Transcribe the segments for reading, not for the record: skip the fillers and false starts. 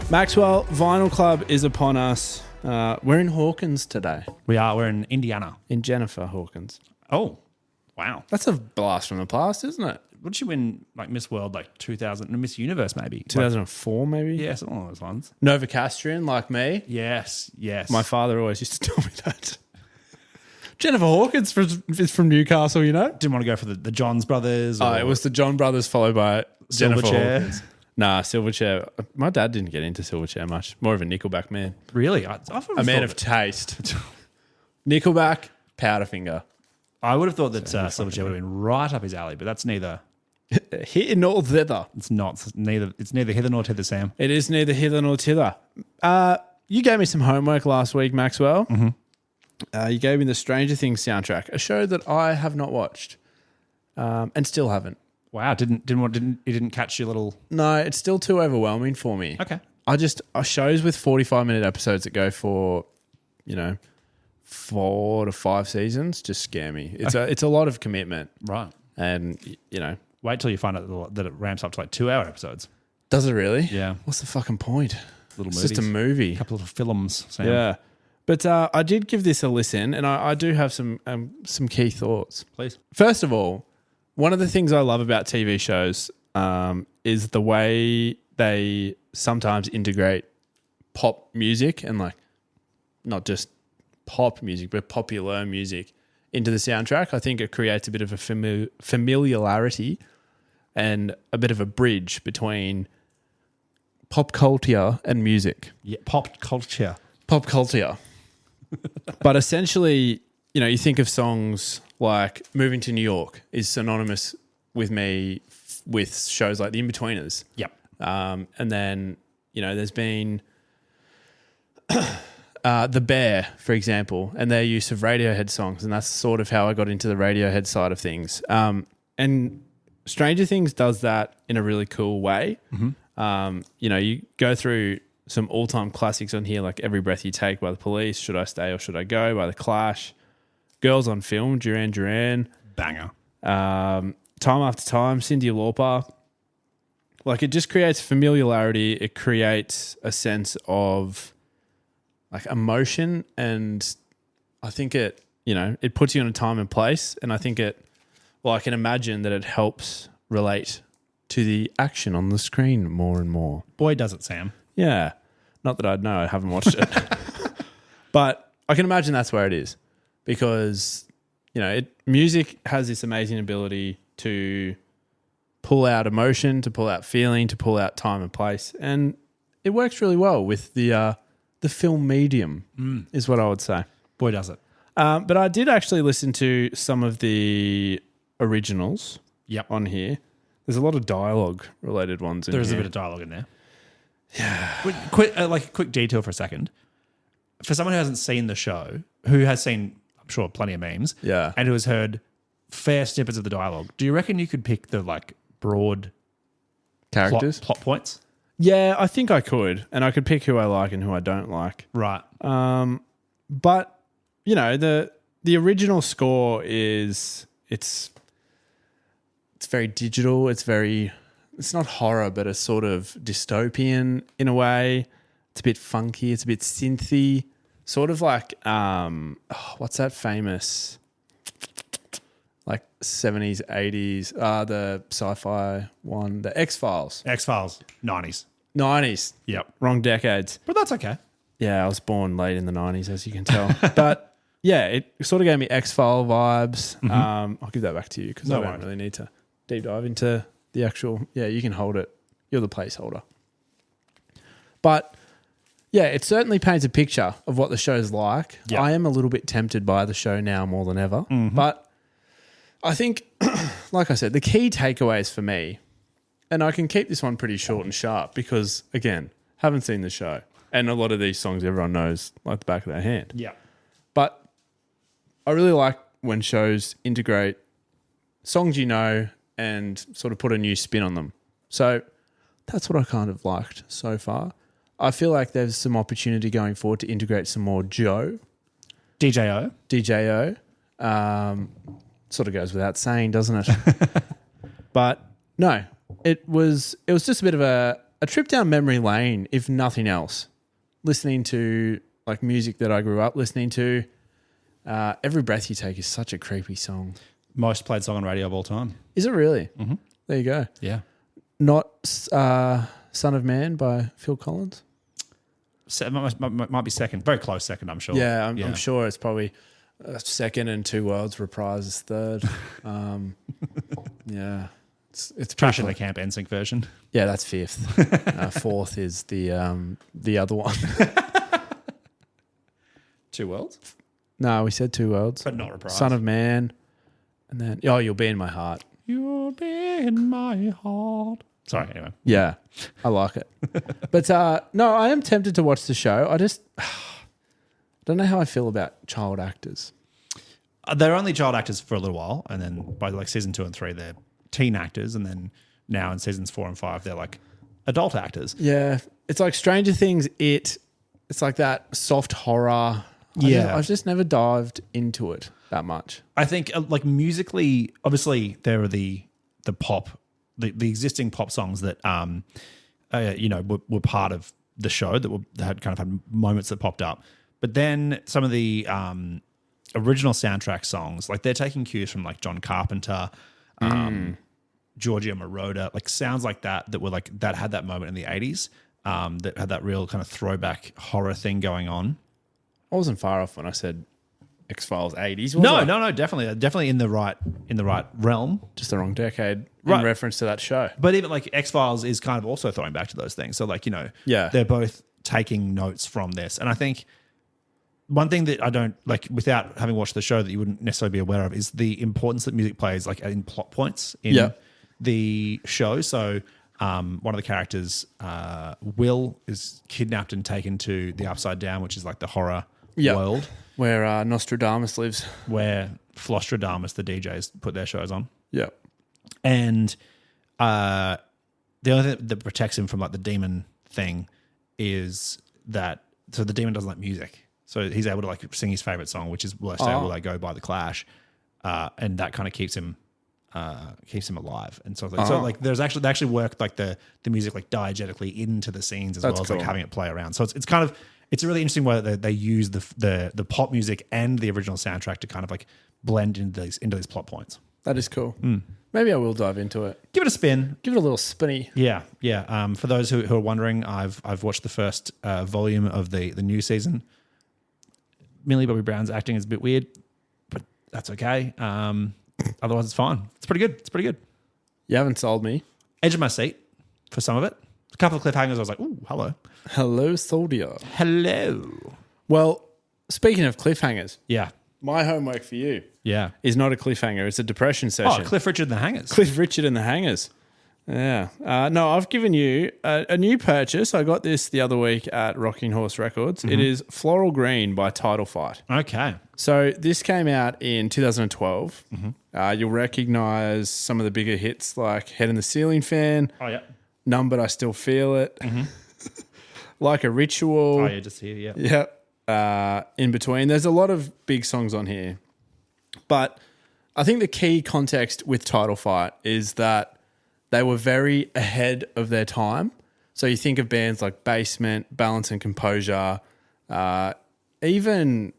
Maxwell, Vinyl Club is upon us. We're in Hawkins today, We are. We're in Indiana. in Jennifer Hawkins. Oh, wow. That's a blast from the past, isn't it? What did she win, like Miss World, like 2000, Miss Universe maybe? 2004, maybe? Like, yeah, something along those lines. Novocastrian, like me. Yes. My father always used to tell me that. Jennifer Hawkins is from Newcastle, you know? Didn't want to go for the Johns brothers. Oh, it was the John Brothers followed by Jennifer Silverchair. Hawkins. Nah, Silverchair. My dad didn't get into Silverchair much. More of a Nickelback man. Really? A man of taste. Nickelback, Powderfinger. I would have thought that Silverchair would have been right up his alley, but that's neither. Here nor thither. It's not. It's neither hither nor thither, Sam. It is neither hither nor thither. You gave me some homework last week, Maxwell. Mm-hmm. You gave me the Stranger Things soundtrack, a show that I have not watched and still haven't. Wow, it didn't catch your little. No, it's still too overwhelming for me. Okay. Shows with 45-minute episodes that go for, 4 to 5 seasons just scare me. It's a lot of commitment, Right. and Wait till you find out that it ramps up to like 2-hour episodes. does it really? Yeah. What's the fucking point? Little It's movies. just a movie. A couple of films, Sam. Yeah, but I did give this a listen, and I do have some key thoughts. Please. First of all, one of the things I love about TV shows is the way they sometimes integrate pop music and like not just pop music, but popular music into the soundtrack. I think it creates a bit of a familiarity and a bit of a bridge between pop culture and music. Yeah. Pop culture. Pop culture. But essentially, you think of songs like Moving to New York is synonymous with me with shows like The Inbetweeners. Yep. And then, there's been The Bear, for example, and their use of Radiohead songs. And that's sort of how I got into the Radiohead side of things. And Stranger Things does that in a really cool way. Mm-hmm. You go through some all-time classics on here, like Every Breath You Take by The Police, Should I Stay or Should I Go by The Clash, Girls on Film, Duran Duran. Banger. Time After Time, Cyndi Lauper. Like, it just creates familiarity. It creates a sense of like emotion, and I think it puts you in a time and place, and I think I can imagine that it helps relate to the action on the screen more and more. Boy, does it, Sam. Yeah. Not that I'd know. I haven't watched it. But I can imagine that's where it is because, music has this amazing ability to pull out emotion, to pull out feeling, to pull out time and place. And it works really well with the film medium is what I would say. Boy, does it. But I did actually listen to some of the originals on here. There's a lot of dialogue related ones in There's here. a bit of dialogue in there. Yeah. Quick detour for a second. For someone who hasn't seen the show, who has seen, I'm sure, plenty of memes, Yeah. and who has heard fair snippets of the dialogue, do you reckon you could pick the broad Characters? plot points? Yeah, I think I could. And I could pick who I like and who I don't like. Right. But, the original score it's very digital. It's not horror, but it's sort of dystopian in a way. It's a bit funky. It's a bit synthy. Sort of like, what's that famous, like 70s, 80s, the sci-fi one, the X-Files. X-Files, 90s. 90s. Yep. Wrong decades. But that's okay. Yeah, I was born late in the 90s, as you can tell. But yeah, it sort of gave me X-File vibes. Mm-hmm. I'll give that back to you because No I don't worries. really need to deep dive into the actual... Yeah, you can hold it. You're the placeholder. But yeah, it certainly paints a picture of what the show's like. Yeah. I am a little bit tempted by the show now more than ever. Mm-hmm. But I think, like I said, the key takeaways for me, and I can keep this one pretty short and sharp because, again, haven't seen the show. And a lot of these songs everyone knows like the back of their hand. Yeah. But I really like when shows integrate songs and sort of put a new spin on them. So that's what I kind of liked so far. I feel like there's some opportunity going forward to integrate some more DJO. Sort of goes without saying, doesn't it? But no, it was just a bit of a a trip down memory lane, if nothing else. Listening to like music that I grew up listening to. Every Breath You Take is such a creepy song. Most played song on radio of all time. Is it really? Mm-hmm. There you go. Yeah. Not Son of Man by Phil Collins? Might be second. Very close second, I'm sure. Yeah, I'm sure it's probably second, and Two Worlds reprise is third. Yeah. It's Trash in the Camp NSYNC version. Yeah, that's fifth. Fourth is the other one. Two Worlds? No, we said Two Worlds. But not reprise. Son of Man. And then, You'll Be in My Heart. You'll be in my heart. Sorry, anyway. Yeah, I like it. But no, I am tempted to watch the show. I just don't know how I feel about child actors. They're only child actors for a little while, and then by like season 2 and 3, they're teen actors, and then now in seasons 4 and 5, they're like adult actors. Yeah, it's like Stranger Things. It's like that soft horror. I've just never dived into it that much. I think like musically, obviously there are the pop, the existing pop songs that were part of the show that had kind of had moments that popped up, but then some of the original soundtrack songs, like they're taking cues from like John Carpenter, Giorgio Moroder, like sounds like that were like that had that moment in the 80s, that had that real kind of throwback horror thing going on. I wasn't far off when I said X-Files 80s. No, definitely in the right realm. Just the wrong decade Right. in reference to that show. But even like X-Files is kind of also throwing back to those things. So like, they're both taking notes from this. And I think one thing that I don't like without having watched the show that you wouldn't necessarily be aware of is the importance that music plays like in plot points in the show. So one of the characters, Will, is kidnapped and taken to the Upside Down, which is like the horror world. Where Nostradamus lives. Where Flostradamus, the DJs, put their shows on. Yeah. And the only thing that protects him from like the demon thing is that, so the demon doesn't like music. So he's able to like sing his favorite song, which is Will I Go by The Clash. And that kind of keeps him alive. And so like they actually work like the music like diegetically into the scenes as well as like having it play around. So it's a really interesting way that they use the pop music and the original soundtrack to kind of like blend into these plot points. That is cool. Maybe I will dive into it. Give it a spin. Give it a little spinny. Yeah. For those who are wondering, I've watched the first volume of the new season. Millie Bobby Brown's acting is a bit weird, but that's okay. Otherwise, it's fine. It's pretty good. You haven't sold me. Edge of my seat for some of it. A couple of cliffhangers, I was like, ooh, hello. Hello, soldier. Hello. Well, speaking of cliffhangers, Yeah. my homework for you Yeah. is not a cliffhanger. It's a depression Oh, session. Cliff Richard and the Hangers. Cliff Richard and the Hangers. Yeah. No, I've given you a new purchase. I got this the other week at Rocking Horse Records. It is Floral Green by Title Fight. Okay. So this came out in 2012. You'll recognize some of the bigger hits like Head in the Ceiling Fan, Oh, yeah. Numb But I Still Feel It, Like a Ritual. Oh, yeah, just here, yeah. Yep. In between. There's a lot of big songs on here. But I think the key context with Title Fight is that they were very ahead of their time. So you think of bands like Basement, Balance and Composure, even...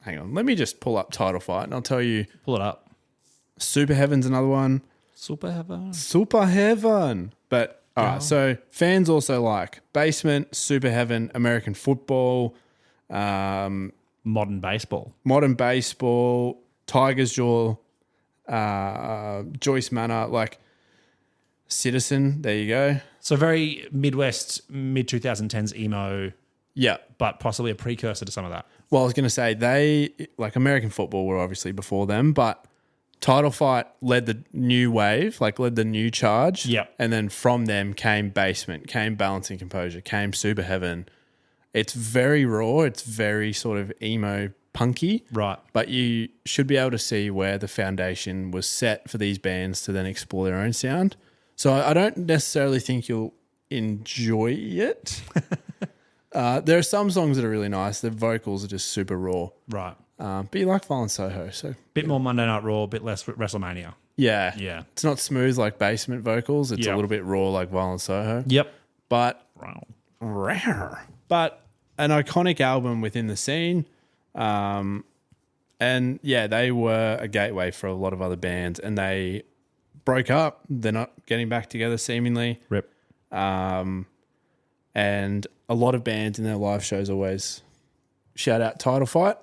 Hang on, let me just pull up Title Fight and I'll tell you. Pull it up. Super Heaven's another one. Super Heaven. Super Heaven. But, all right, so fans also like Basement, Super Heaven, American Football, Modern Baseball. Modern Baseball, Tiger's Jaw, Joyce Manor, like Citizen. There you go. So very Midwest, mid-2010s emo, Yeah. but possibly a precursor to some of that. Well, I was going to say like American Football were obviously before them, but Title Fight led the new wave, like led the new charge. Yep. And then from them came Basement, came Balancing Composure, came Super Heaven. It's very raw. It's very sort of emo punky. Right. But you should be able to see where the foundation was set for these bands to then explore their own sound. So I don't necessarily think you'll enjoy it. There are some songs that are really nice. The vocals are just super raw. Right. But you like Violent Soho, so Bit more Monday Night Raw, bit less WrestleMania. yeah. Yeah. It's not smooth like Basement vocals. It's Yeah. a little bit raw like Violent Soho. Yep. But Wow. rare. But an iconic album within the scene. And yeah, they were a gateway for a lot of other bands, and they broke up. They're not getting back together seemingly. Rip. And a lot of bands in their live shows always shout out Title Fight.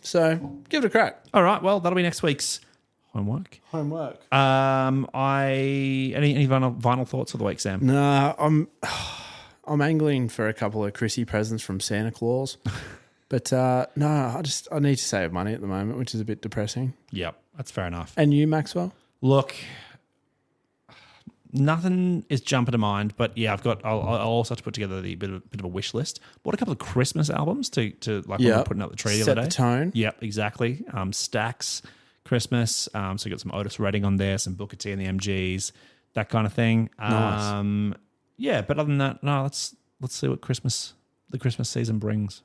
So give it a crack. All right. Well, that'll be next week's homework. Homework. Any vinyl thoughts for the week, Sam? Nah, I'm angling for a couple of Chrissy presents from Santa Claus. But no, I need to save money at the moment, which is a bit depressing. Yep, that's fair enough. And you, Maxwell? Look, nothing is jumping to mind, but yeah, I'll also have to put together a bit of a wish list. Bought a couple of Christmas albums to like when we were putting up the tree the Set other day. the tone. Yep, exactly. Stax Christmas. So you got some Otis Redding on there, some Booker T and the MGs, that kind of thing. Nice. Yeah, but other than that, no. Let's see what the Christmas season brings.